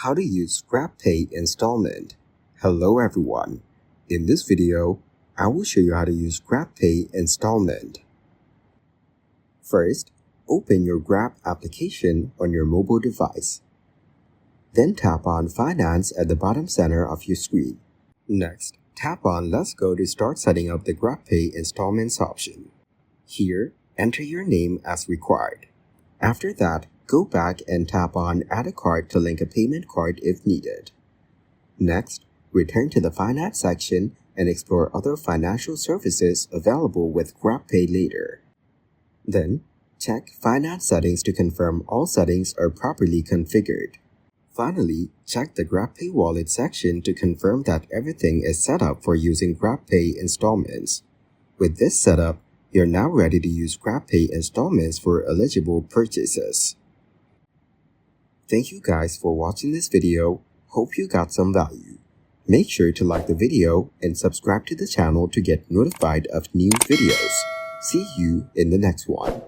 How to use Grabpay Installment. Hello everyone. In this video, I will show you how to use Grabpay Installment. First, open your Grab application on your mobile device. Then tap on Finance at the bottom center of your screen. Next, tap on Let's Go to start setting up the Grabpay Installments option. Here, enter your name as required. After that, go back and tap on Add a card to link a payment card if needed. Next, return to the Finance section and explore other financial services available with Grabpay later. Then, check Finance settings to confirm all settings are properly configured. Finally, check the Grabpay Wallet section to confirm that everything is set up for using Grabpay Installments. With this setup, you're now ready to use Grabpay Installments for eligible purchases. Thank you guys for watching this video. Hope you got some value. Make sure to like the video and subscribe to the channel to get notified of new videos. See you in the next one.